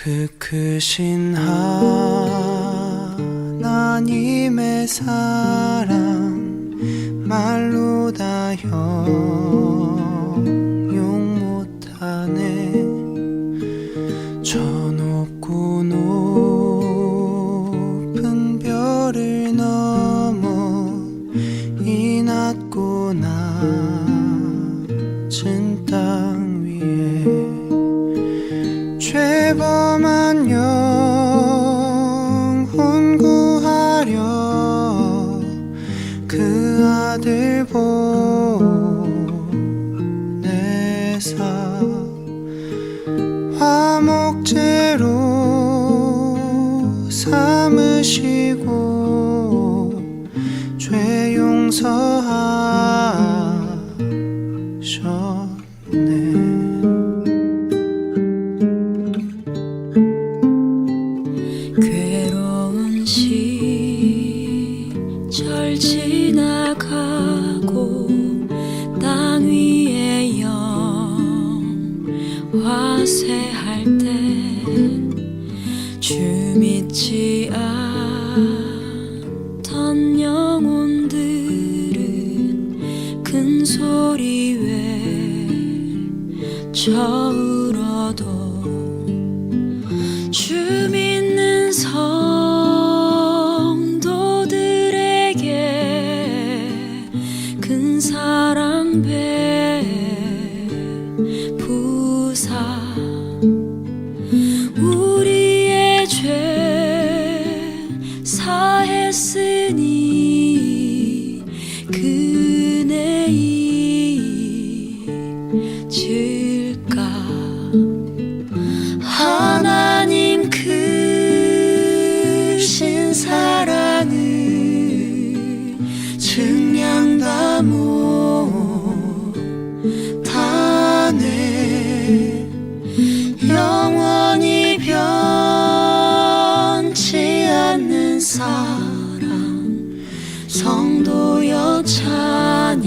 그 크신 하나님의 사랑 말로 다 형용 못하네. 저 높고 높은 별을 넘어 이 낮고 낮은 땅 위에 죄범한 영혼 구하려 그 아들 보내사 화목제로 삼으시고 죄 용서하셨네. 괴로운 시절 지나가고 땅 위에 영화세할 때 주 믿지 않던 영혼들은 큰 소리 외쳐 울어도 주 믿는 성도들에게 큰 사랑 베푸사 우리의 죄 사했으니 그네 잊을까. 하나님 크신 사랑을 증량 다 못하네. 영원히 변치 않는 사랑 성도여 찬양하세.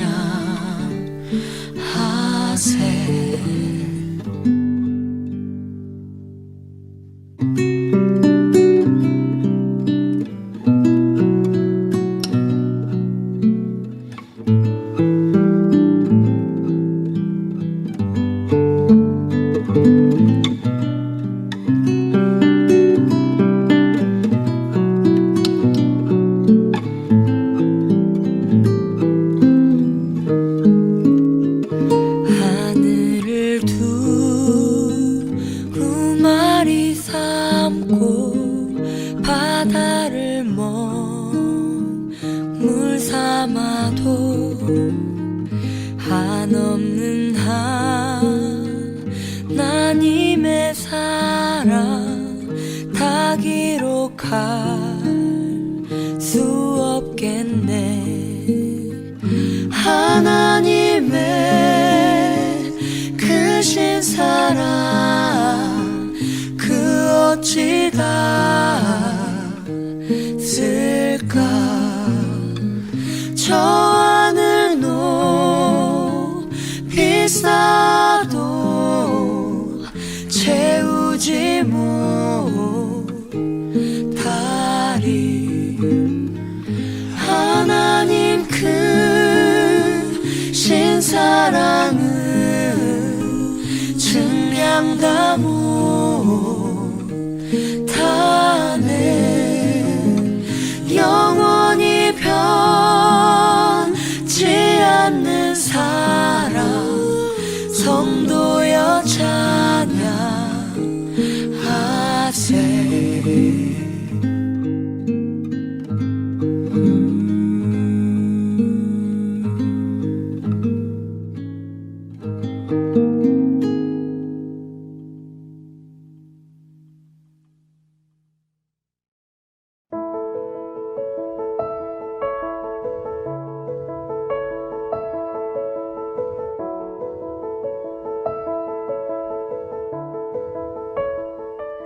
하늘을 두루마리 삼고 바다를 먹물 삼아도 한없는 하나님의 사랑 다 기록할 수 없겠네. 하나님의 크신 사랑 그 어찌 다 쓸까. 저 하늘 높이 쌓아도 채우지 못하리. 하나님 크신 사랑을 증량 다 못하네. 영원히 변치 않는 사랑 성도여 찬양하세.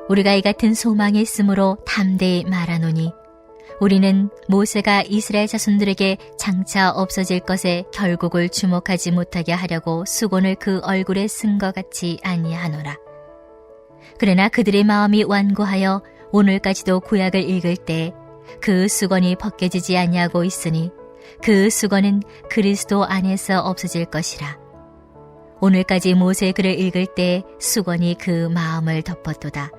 우리가 이 같은 소망이 있으므로 담대히 말하노니 우리는 모세가 이스라엘 자손들에게 장차 없어질 것에 결국을 주목하지 못하게 하려고 수건을 그 얼굴에 쓴 것 같이 아니하노라. 그러나 그들의 마음이 완고하여 오늘까지도 구약을 읽을 때 그 수건이 벗겨지지 아니하고 있으니 그 수건은 그리스도 안에서 없어질 것이라. 오늘까지 모세의 글을 읽을 때 수건이 그 마음을 덮었도다.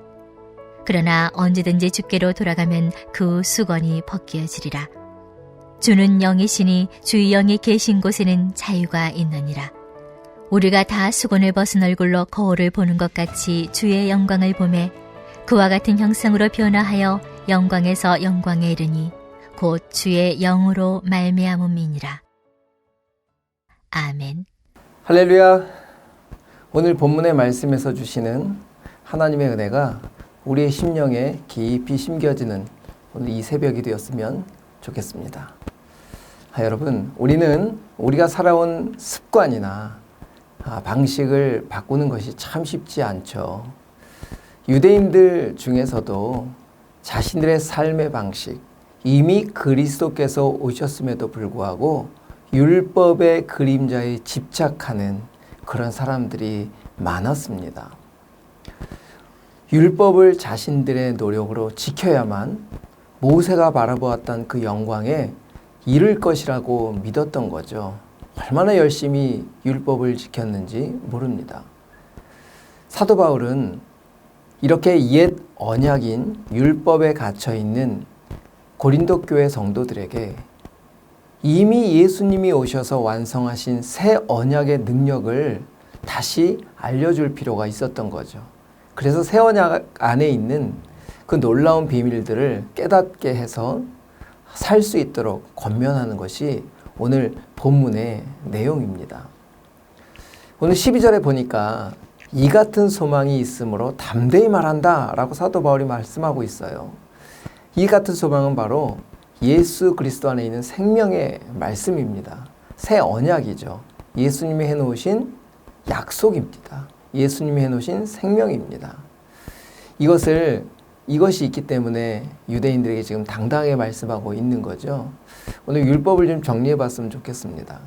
그러나 언제든지 주께로 돌아가면 그 수건이 벗겨지리라. 주는 영이시니 주의 영이 계신 곳에는 자유가 있느니라. 우리가 다 수건을 벗은 얼굴로 거울을 보는 것 같이 주의 영광을 보매 그와 같은 형상으로 변화하여 영광에서 영광에 이르니 곧 주의 영으로 말미암음이니라. 아멘. 할렐루야. 오늘 본문의 말씀에서 주시는 하나님의 은혜가 우리의 심령에 깊이 심겨지는 오늘 이 새벽이 되었으면 좋겠습니다. 여러분, 우리는 우리가 살아온 습관이나 방식을 바꾸는 것이 참 쉽지 않죠. 유대인들 중에서도 자신들의 삶의 방식, 이미 그리스도께서 오셨음에도 불구하고 율법의 그림자에 집착하는 그런 사람들이 많았습니다. 율법을 자신들의 노력으로 지켜야만 모세가 바라보았던 그 영광에 이를 것이라고 믿었던 거죠. 얼마나 열심히 율법을 지켰는지 모릅니다. 사도 바울은 이렇게 옛 언약인 율법에 갇혀있는 고린도 교회 성도들에게 이미 예수님이 오셔서 완성하신 새 언약의 능력을 다시 알려줄 필요가 있었던 거죠. 그래서 새 언약 안에 있는 그 놀라운 비밀들을 깨닫게 해서 살 수 있도록 권면하는 것이 오늘 본문의 내용입니다. 오늘 12절에 보니까 이 같은 소망이 있으므로 담대히 말한다 라고 사도 바울이 말씀하고 있어요. 이 같은 소망은 바로 예수 그리스도 안에 있는 생명의 말씀입니다. 새 언약이죠. 예수님이 해놓으신 약속입니다. 예수님이 해놓으신 생명입니다. 이것이 있기 때문에 유대인들에게 지금 당당하게 말씀하고 있는 거죠. 오늘 율법을 좀 정리해 봤으면 좋겠습니다.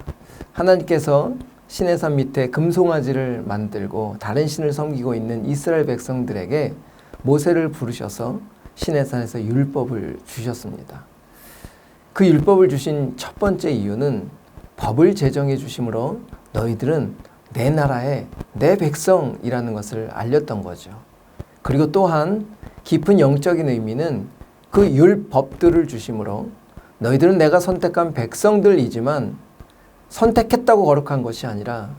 하나님께서 신의 산 밑에 금송아지를 만들고 다른 신을 섬기고 있는 이스라엘 백성들에게 모세를 부르셔서 신의 산에서 율법을 주셨습니다. 그 율법을 주신 첫 번째 이유는 법을 제정해 주심으로 너희들은 내 나라의 내 백성이라는 것을 알렸던 거죠. 그리고 또한 깊은 영적인 의미는 그 율법들을 주심으로 너희들은 내가 선택한 백성들이지만 선택했다고 거룩한 것이 아니라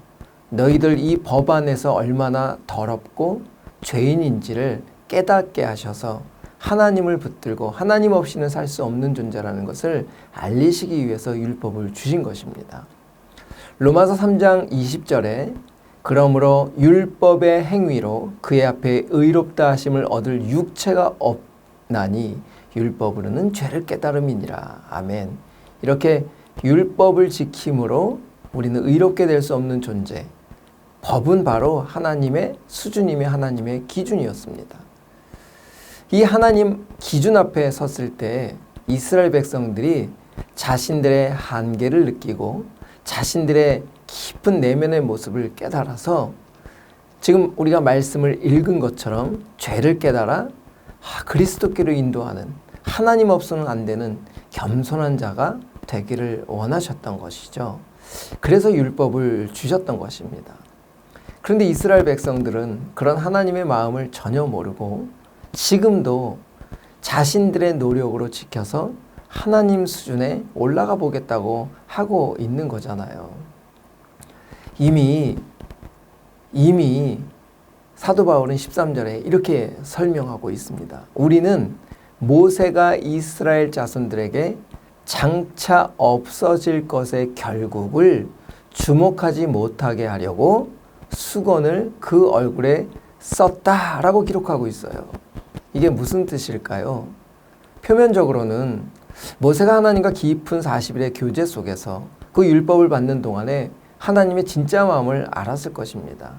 너희들 이 법 안에서 얼마나 더럽고 죄인인지를 깨닫게 하셔서 하나님을 붙들고 하나님 없이는 살 수 없는 존재라는 것을 알리시기 위해서 율법을 주신 것입니다. 로마서 3장 20절에 그러므로 율법의 행위로 그의 앞에 의롭다 하심을 얻을 육체가 없나니 율법으로는 죄를 깨달음이니라. 아멘. 이렇게 율법을 지킴으로 우리는 의롭게 될 수 없는 존재. 법은 바로 하나님의 수준임의 하나님의 기준이었습니다. 이 하나님 기준 앞에 섰을 때 이스라엘 백성들이 자신들의 한계를 느끼고 자신들의 깊은 내면의 모습을 깨달아서 지금 우리가 말씀을 읽은 것처럼 죄를 깨달아 그리스도께로 인도하는 하나님 없어서는 안 되는 겸손한 자가 되기를 원하셨던 것이죠. 그래서 율법을 주셨던 것입니다. 그런데 이스라엘 백성들은 그런 하나님의 마음을 전혀 모르고 지금도 자신들의 노력으로 지켜서 하나님 수준에 올라가 보겠다고 하고 있는 거잖아요. 이미 사도 바울은 13절에 이렇게 설명하고 있습니다. 우리는 모세가 이스라엘 자손들에게 장차 없어질 것의 결국을 주목하지 못하게 하려고 수건을 그 얼굴에 썼다라고 기록하고 있어요. 이게 무슨 뜻일까요? 표면적으로는 모세가 하나님과 깊은 40일의 교제 속에서 그 율법을 받는 동안에 하나님의 진짜 마음을 알았을 것입니다.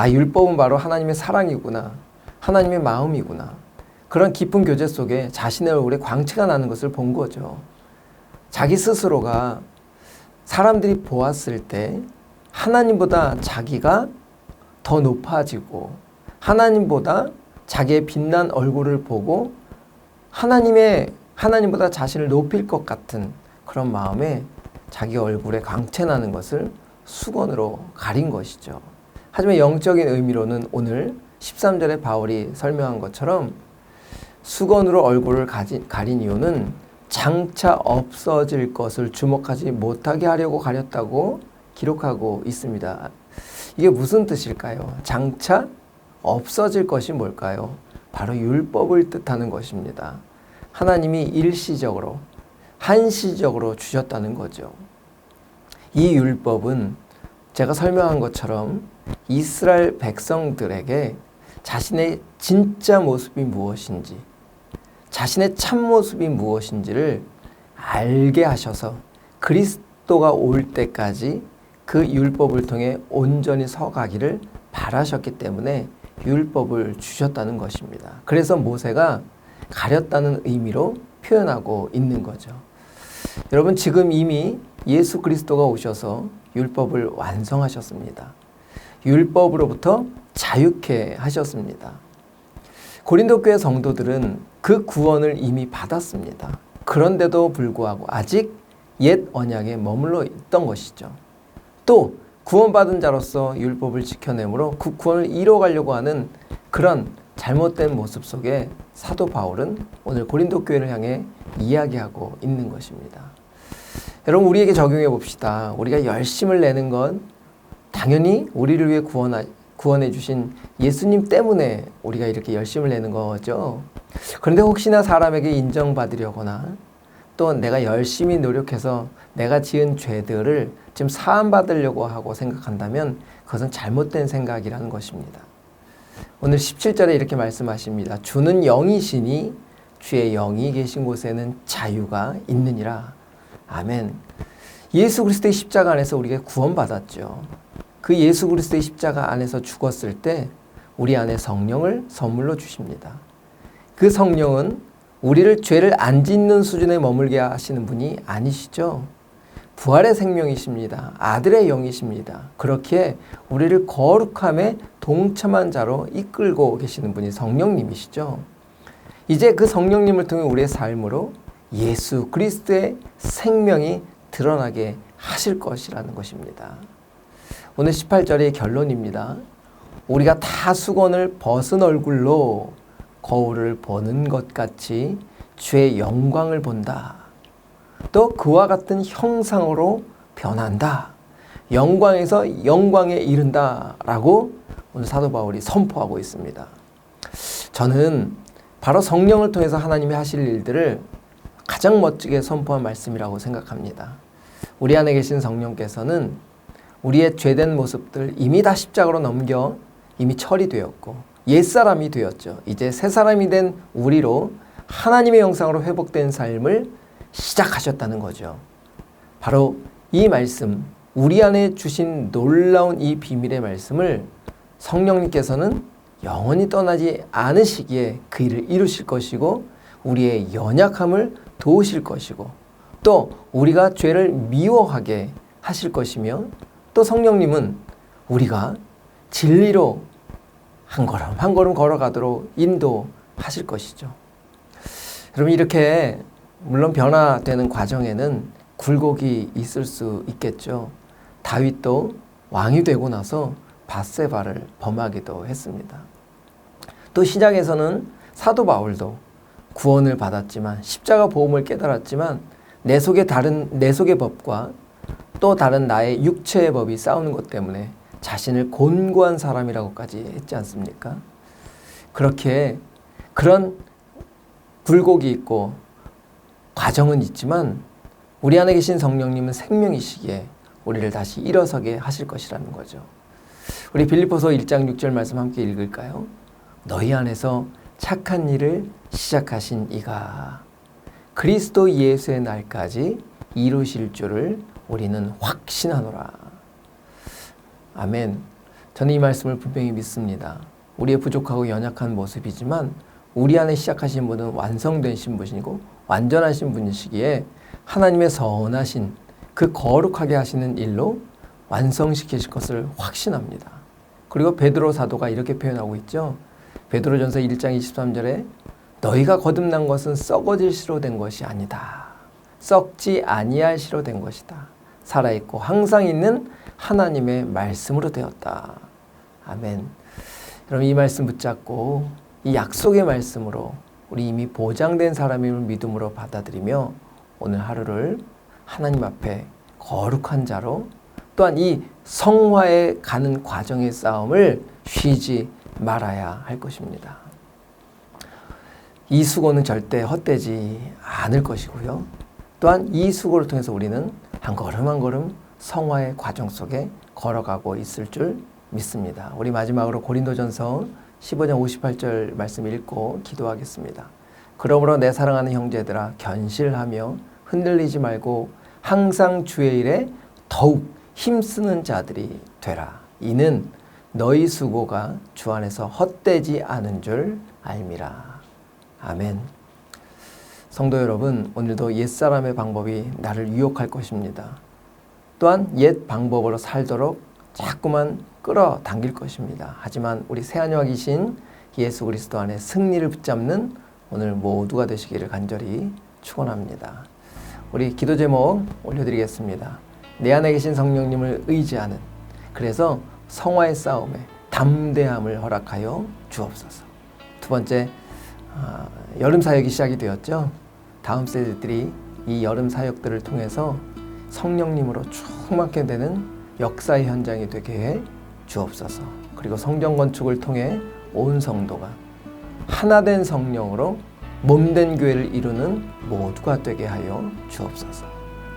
율법은 바로 하나님의 사랑이구나. 하나님의 마음이구나. 그런 깊은 교제 속에 자신의 얼굴에 광채가 나는 것을 본 거죠. 자기 스스로가 사람들이 보았을 때 하나님보다 자기가 더 높아지고 하나님보다 자기의 빛난 얼굴을 보고 하나님보다 자신을 높일 것 같은 그런 마음에 자기 얼굴에 광채나는 것을 수건으로 가린 것이죠. 하지만 영적인 의미로는 오늘 13절에 바울이 설명한 것처럼 수건으로 얼굴을 가린 이유는 장차 없어질 것을 주목하지 못하게 하려고 가렸다고 기록하고 있습니다. 이게 무슨 뜻일까요? 장차 없어질 것이 뭘까요? 바로 율법을 뜻하는 것입니다. 하나님이 일시적으로, 한시적으로 주셨다는 거죠. 이 율법은 제가 설명한 것처럼 이스라엘 백성들에게 자신의 진짜 모습이 무엇인지, 자신의 참모습이 무엇인지를 알게 하셔서 그리스도가 올 때까지 그 율법을 통해 온전히 서가기를 바라셨기 때문에 율법을 주셨다는 것입니다. 그래서 모세가 가렸다는 의미로 표현하고 있는 거죠. 여러분, 지금 이미 예수 그리스도가 오셔서 율법을 완성하셨습니다. 율법으로부터 자유케 하셨습니다. 고린도 교회 성도들은 그 구원을 이미 받았습니다. 그런데도 불구하고 아직 옛 언약에 머물러 있던 것이죠. 또 구원받은 자로서 율법을 지켜내므로 그 구원을 이뤄가려고 하는 그런 잘못된 모습 속에 사도 바울은 오늘 고린도 교회를 향해 이야기하고 있는 것입니다. 여러분, 우리에게 적용해 봅시다. 우리가 열심을 내는 건 당연히 우리를 위해 구원해 주신 예수님 때문에 우리가 이렇게 열심을 내는 거죠. 그런데 혹시나 사람에게 인정받으려거나 또 내가 열심히 노력해서 내가 지은 죄들을 지금 사함받으려고 하고 생각한다면 그것은 잘못된 생각이라는 것입니다. 오늘 17절에 이렇게 말씀하십니다. 주는 영이시니 주의 영이 계신 곳에는 자유가 있느니라. 아멘. 예수 그리스도의 십자가 안에서 우리가 구원받았죠. 그 예수 그리스도의 십자가 안에서 죽었을 때 우리 안에 성령을 선물로 주십니다. 그 성령은 우리를 죄를 안 짓는 수준에 머물게 하시는 분이 아니시죠. 부활의 생명이십니다. 아들의 영이십니다. 그렇게 우리를 거룩함에 동참한 자로 이끌고 계시는 분이 성령님이시죠. 이제 그 성령님을 통해 우리의 삶으로 예수 그리스도의 생명이 드러나게 하실 것이라는 것입니다. 오늘 18절의 결론입니다. 우리가 다 수건을 벗은 얼굴로 거울을 보는 것 같이 주의 영광을 본다. 또 그와 같은 형상으로 변한다. 영광에서 영광에 이른다. 라고 오늘 사도 바울이 선포하고 있습니다. 저는 바로 성령을 통해서 하나님이 하실 일들을 가장 멋지게 선포한 말씀이라고 생각합니다. 우리 안에 계신 성령께서는 우리의 죄된 모습들 이미 다 십자가로 넘겨 이미 처리되었고 옛사람이 되었죠. 이제 새 사람이 된 우리로 하나님의 형상으로 회복된 삶을 시작하셨다는 거죠. 바로 이 말씀, 우리 안에 주신 놀라운 이 비밀의 말씀을 성령님께서는 영원히 떠나지 않으시기에 그 일을 이루실 것이고 우리의 연약함을 도우실 것이고 또 우리가 죄를 미워하게 하실 것이며 또 성령님은 우리가 진리로 한 걸음 한 걸음 걸어가도록 인도하실 것이죠. 여러분, 이렇게 물론 변화되는 과정에는 굴곡이 있을 수 있겠죠. 다윗도 왕이 되고 나서 밧세바를 범하기도 했습니다. 또 시작에서는 사도 바울도 구원을 받았지만 십자가 보험을 깨달았지만 내 속의 법과 또 다른 나의 육체의 법이 싸우는 것 때문에 자신을 곤고한 사람이라고까지 했지 않습니까? 그렇게 그런 굴곡이 있고 과정은 있지만 우리 안에 계신 성령님은 생명이시기에 우리를 다시 일어서게 하실 것이라는 거죠. 우리 빌립보서 1장 6절 말씀 함께 읽을까요? 너희 안에서 착한 일을 시작하신 이가 그리스도 예수의 날까지 이루실 줄을 우리는 확신하노라. 아멘. 저는 이 말씀을 분명히 믿습니다. 우리의 부족하고 연약한 모습이지만 우리 안에 시작하신 분은 완성되신 분이고 완전하신 분이시기에 하나님의 선하신 그 거룩하게 하시는 일로 완성시키실 것을 확신합니다. 그리고 베드로 사도가 이렇게 표현하고 있죠. 베드로전서 1장 23절에 너희가 거듭난 것은 썩어질 시로 된 것이 아니다. 썩지 아니할 시로 된 것이다. 살아있고 항상 있는 하나님의 말씀으로 되었다. 아멘. 여러분 이 말씀 붙잡고 이 약속의 말씀으로 우리 이미 보장된 사람임을 믿음으로 받아들이며 오늘 하루를 하나님 앞에 거룩한 자로 또한 이 성화에 가는 과정의 싸움을 쉬지 말아야 할 것입니다. 이 수고는 절대 헛되지 않을 것이고요. 또한 이 수고를 통해서 우리는 한 걸음 한 걸음 성화의 과정 속에 걸어가고 있을 줄 믿습니다. 우리 마지막으로 고린도전서 15장 58절 말씀 읽고 기도하겠습니다. 그러므로 내 사랑하는 형제들아 견실하며 흔들리지 말고 항상 주의 일에 더욱 힘쓰는 자들이 되라. 이는 너희 수고가 주 안에서 헛되지 않은 줄 알미라. 아멘. 성도 여러분, 오늘도 옛사람의 방법이 나를 유혹할 것입니다. 또한 옛 방법으로 살도록 자꾸만 끌어당길 것입니다. 하지만 우리 새하늘이신 예수 그리스도 안에 승리를 붙잡는 오늘 모두가 되시기를 간절히 축원합니다. 우리 기도 제목 올려드리겠습니다. 내 안에 계신 성령님을 의지하는, 그래서 성화의 싸움에 담대함을 허락하여 주옵소서. 두 번째, 여름 사역이 시작이 되었죠. 다음 세대들이 이 여름 사역들을 통해서 성령님으로 충만하게 되는 역사의 현장이 되게 해 주옵소서. 그리고 성전 건축을 통해 온 성도가 하나된 성령으로 몸된 교회를 이루는 모두가 되게 하여 주옵소서.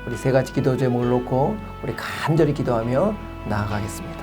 우리 세 가지 기도 제목을 놓고 우리 간절히 기도하며 나아가겠습니다.